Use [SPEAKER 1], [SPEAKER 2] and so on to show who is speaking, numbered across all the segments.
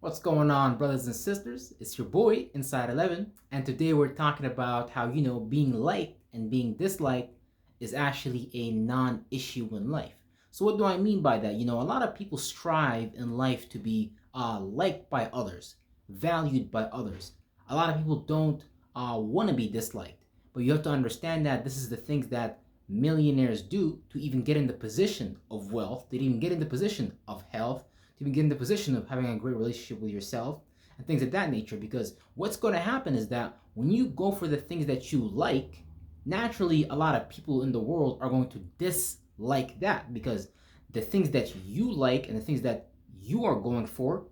[SPEAKER 1] What's going on, brothers and sisters? It's your boy, Inside 11, and today we're talking about how, being liked and being disliked is actually a non issue in life. So, what do I mean by that? A lot of people strive in life to be liked by others, valued by others. A lot of people don't want to be disliked, but you have to understand that this is the things that millionaires do to even get in the position of wealth, to even get in the position of health, to begin the position of having a great relationship with yourself and things of that nature. Because what's going to happen is that when you go for the things that you like, naturally a lot of people in the world are going to dislike that, because the things that you like and the things that you are going for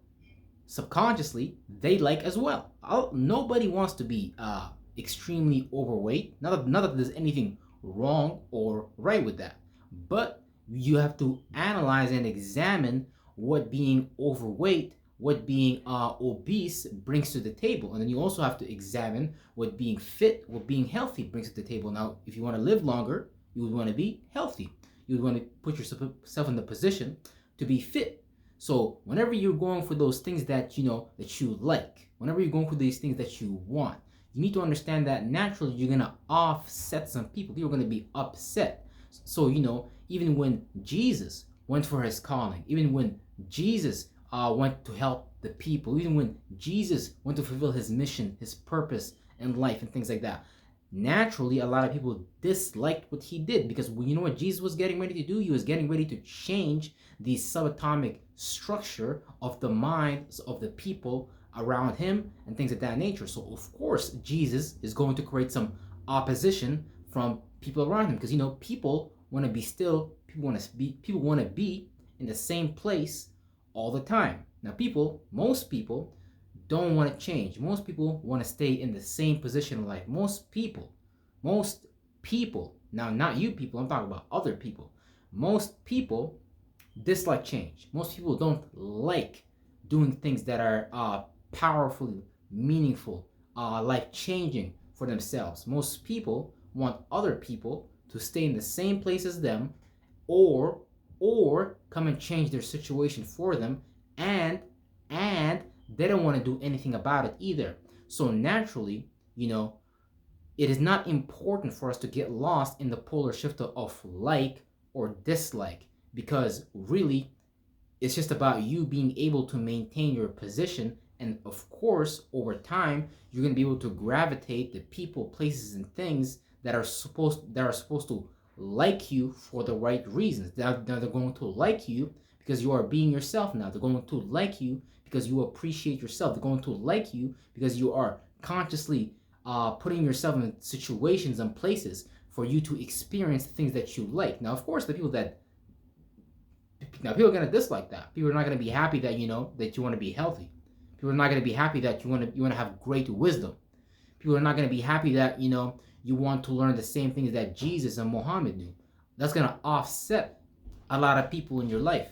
[SPEAKER 1] subconsciously they like as well. Nobody wants to be extremely overweight. Not that there's anything wrong or right with that, but you have to analyze and examine what being overweight, what being obese brings to the table. And then you also have to examine what being fit, what being healthy brings to the table. Now, if you want to live longer, you would want to be healthy. You would want to put yourself in the position to be fit. So whenever you're going for those things that that you like, whenever you're going for these things that you want, you need to understand that naturally you're gonna offset some people. People are gonna be upset. So even when Jesus went for his calling, even when Jesus went to help the people, even when Jesus went to fulfill his mission, his purpose in life, and things like that, naturally a lot of people disliked what he did, because you know what Jesus was getting ready to do? He was getting ready to change the subatomic structure of the minds of the people around him and things of that nature. So of course Jesus is going to create some opposition from people around him, because people want to be still, people want to be in the same place all the time. Now most people don't want to change. Most people want to stay in the same position in life. Most people, now not you people, I'm talking about other people. Most people dislike change. Most people don't like doing things that are powerfully meaningful, life changing for themselves. Most people want other people to stay in the same place as them, or come and change their situation for them, and they don't want to do anything about it either. So naturally, it is not important for us to get lost in the polar shift of like or dislike, because really it's just about you being able to maintain your position. And of course, over time, you're going to be able to gravitate the people, places, and things that are supposed to like you for the right reasons. Now they're going to like you because you are being yourself. Now they're going to like you because you appreciate yourself. They're going to like you because you are consciously putting yourself in situations and places for you to experience the things that you like. Now, of course, people are going to dislike that. People are not going to be happy that that you want to be healthy. People are not going to be happy that you want to have great wisdom. People are not going to be happy that you want to learn the same things that Jesus and Muhammad knew. That's going to offset a lot of people in your life.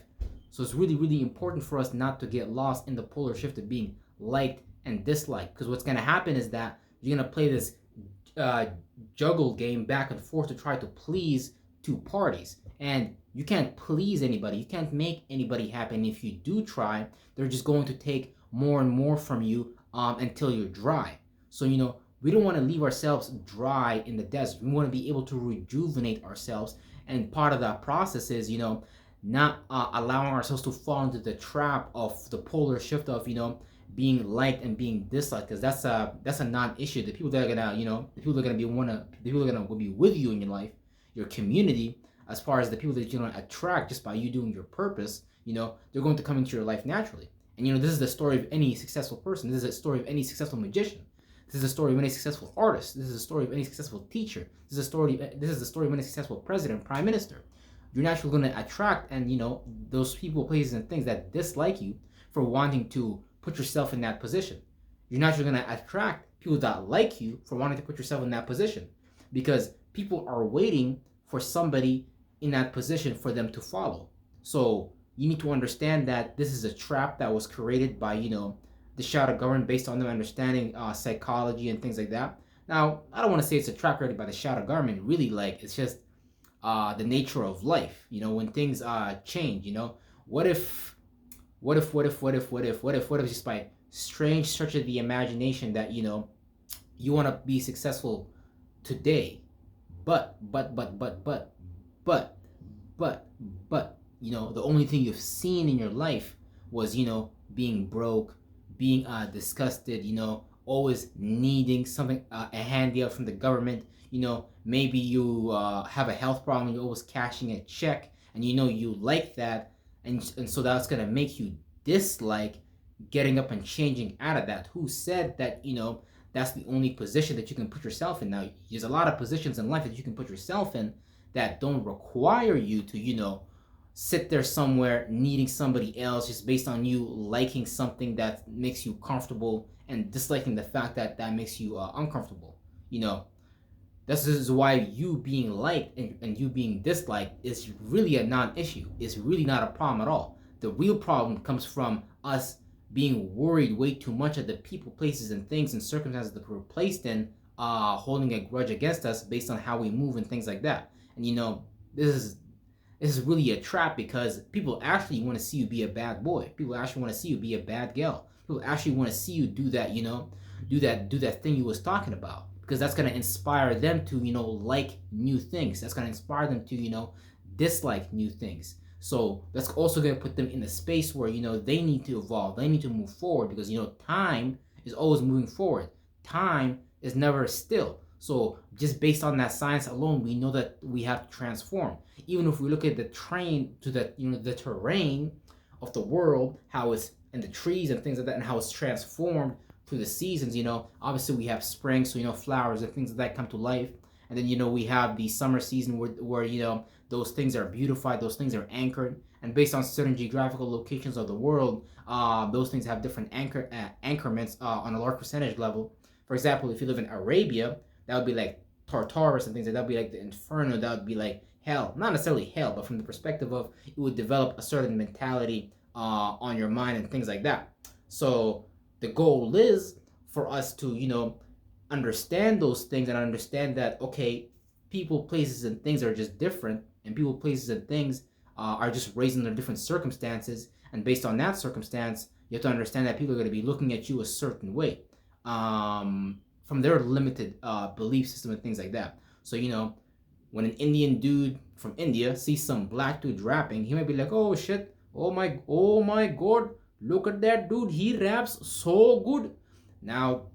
[SPEAKER 1] So it's really, really important for us not to get lost in the polar shift of being liked and disliked. Because what's going to happen is that you're going to play this juggle game back and forth to try to please two parties. And you can't please anybody. You can't make anybody happy. And if you do try, they're just going to take more and more from you until you're dry. So, we don't want to leave ourselves dry in the desert. We want to be able to rejuvenate ourselves. And part of that process is, not allowing ourselves to fall into the trap of the polar shift of, being liked and being disliked, because that's a non-issue. The people that are gonna, the people that are gonna be with you in your life, your community, as far as the people that attract just by you doing your purpose, they're going to come into your life naturally. And this is the story of any successful person. This is the story of any successful magician. This is the story of any successful artist. This is the story of any successful teacher. This is the story of any successful president, prime minister. You're naturally going to attract those people, places, and things that dislike you for wanting to put yourself in that position. You're naturally going to attract people that like you for wanting to put yourself in that position, because people are waiting for somebody in that position for them to follow. So you need to understand that this is a trap that was created by the shadow government, based on them understanding psychology and things like that. Now, I don't want to say it's a trap created by the shadow government. Really, it's just the nature of life. When things change. What if What if just by strange search of the imagination that you want to be successful today, but but the only thing you've seen in your life was being broke, being disgusted, always needing something, a handout from the government. Maybe you have a health problem, you're always cashing a check, and you like that, and so that's gonna make you dislike getting up and changing out of that. Who said that that's the only position that you can put yourself in? Now there's a lot of positions in life that you can put yourself in that don't require you to sit there somewhere needing somebody else just based on you liking something that makes you comfortable and disliking the fact that that makes you uncomfortable. you know this is why you being liked and you being disliked is really a non-issue. It's really not a problem at all. The real problem comes from us being worried way too much of the people, places, and things and circumstances that we're placed in, holding a grudge against us based on how we move and things like that. And this is this is really a trap, because people actually want to see you be a bad boy. People actually want to see you be a bad girl. People actually want to see you do that, do that thing you was talking about, because that's gonna inspire them to, like new things. That's gonna inspire them to, dislike new things. So that's also gonna put them in a space where they need to evolve. They need to move forward, because time is always moving forward. Time is never still. So just based on that science alone, we know that we have to transform. Even if we look at the the terrain of the world, how it's, and the trees and things like that, and how it's transformed through the seasons. Obviously we have spring, so flowers and things like that come to life, and then we have the summer season where those things are beautified, those things are anchored, and based on certain geographical locations of the world, those things have different anchorments on a large percentage level. For example, if you live in Arabia, that would be like Tartarus and things like that. Would be like the Inferno. That would be like hell. Not necessarily hell, but from the perspective of, it would develop a certain mentality on your mind and things like that. So the goal is for us to understand those things, and understand that, okay, people, places, and things are just different, and people, places, and things are just raised under different circumstances, and based on that circumstance, you have to understand that people are going to be looking at you a certain way. From their limited belief system and things like that. So when an Indian dude from India sees some black dude rapping, he might be like, "Oh shit! Oh my God! Look at that dude! He raps so good." Now,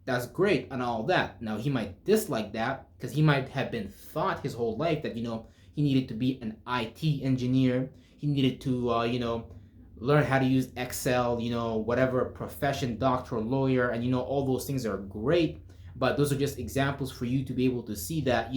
[SPEAKER 1] that's great and all that. Now he might dislike that, because he might have been taught his whole life that he needed to be an IT engineer. He needed to learn how to use Excel, whatever profession, doctor, lawyer, and all those things are great. But those are just examples for you to be able to see that,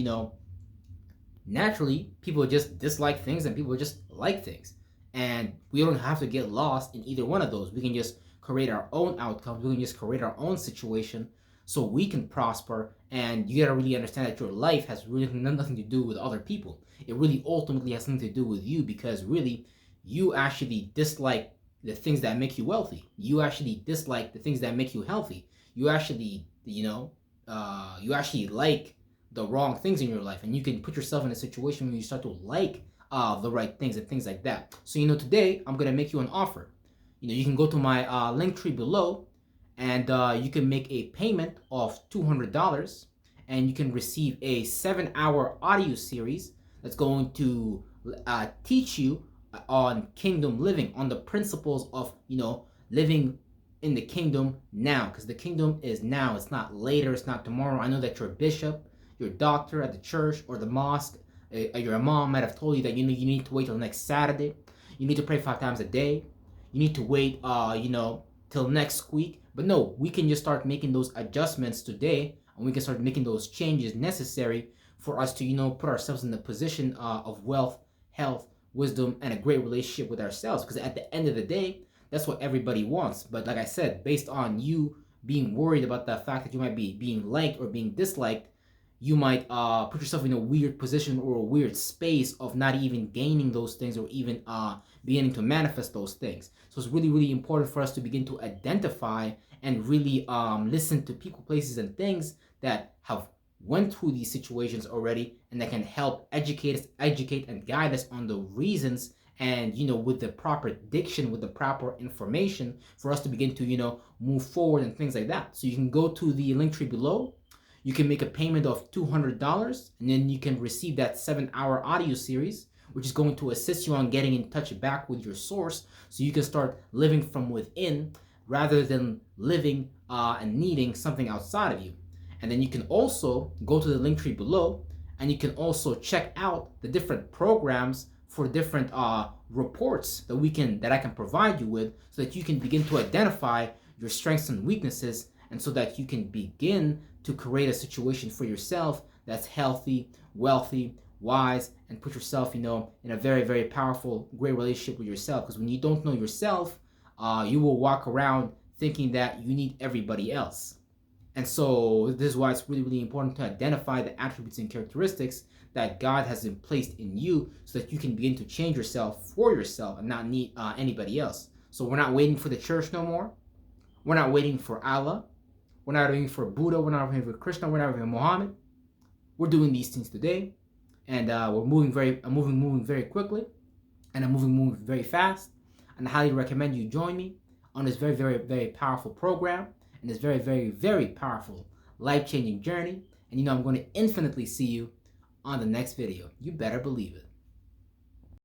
[SPEAKER 1] naturally people just dislike things and people just like things. And we don't have to get lost in either one of those. We can just create our own outcomes. We can just create our own situation so we can prosper. And you gotta really understand that your life has really nothing to do with other people. It really ultimately has something to do with you, because really, you actually dislike the things that make you wealthy. You actually dislike the things that make you healthy. You actually, you actually like the wrong things in your life, and you can put yourself in a situation where you start to like the right things and things like that. So today I'm gonna make you an offer. You can go to my link tree below, and you can make a payment of $200, and you can receive a 7-hour audio series that's going to teach you on kingdom living, on the principles of living in the kingdom now, because the kingdom is now. It's not later, it's not tomorrow. I know that your bishop, your doctor at the church or the mosque, your mom might have told you that you need to wait till next Saturday. You need to pray 5 times a day. You need to wait till next week. But no, we can just start making those adjustments today, and we can start making those changes necessary for us to put ourselves in the position of wealth, health, wisdom, and a great relationship with ourselves. Because at the end of the day, that's what everybody wants. But like I said, based on you being worried about the fact that you might be being liked or being disliked, you might put yourself in a weird position or a weird space of not even gaining those things, or even beginning to manifest those things. So it's really, really important for us to begin to identify and really listen to people, places, and things that have went through these situations already, and that can help educate and guide us on the reasons and with the proper diction, with the proper information for us to begin to move forward and things like that. So you can go to the link tree below. You can make a payment of $200, and then you can receive that 7-hour audio series, which is going to assist you on getting in touch back with your source, so you can start living from within rather than living and needing something outside of you. And then you can also go to the link tree below, and you can also check out the different programs for different reports that I can provide you with, so that you can begin to identify your strengths and weaknesses, and so that you can begin to create a situation for yourself that's healthy, wealthy, wise, and put yourself, in a very, very powerful, great relationship with yourself. Because when you don't know yourself, you will walk around thinking that you need everybody else. And so this is why it's really, really important to identify the attributes and characteristics that God has placed in you, so that you can begin to change yourself for yourself and not need anybody else. So we're not waiting for the church no more. We're not waiting for Allah. We're not waiting for Buddha. We're not waiting for Krishna. We're not waiting for Muhammad. We're doing these things today, and we're moving very quickly, and I'm moving very fast. And I highly recommend you join me on this very, very, very powerful program, and this very, very, very powerful, life-changing journey. And I'm going to infinitely see you on the next video. You better believe it.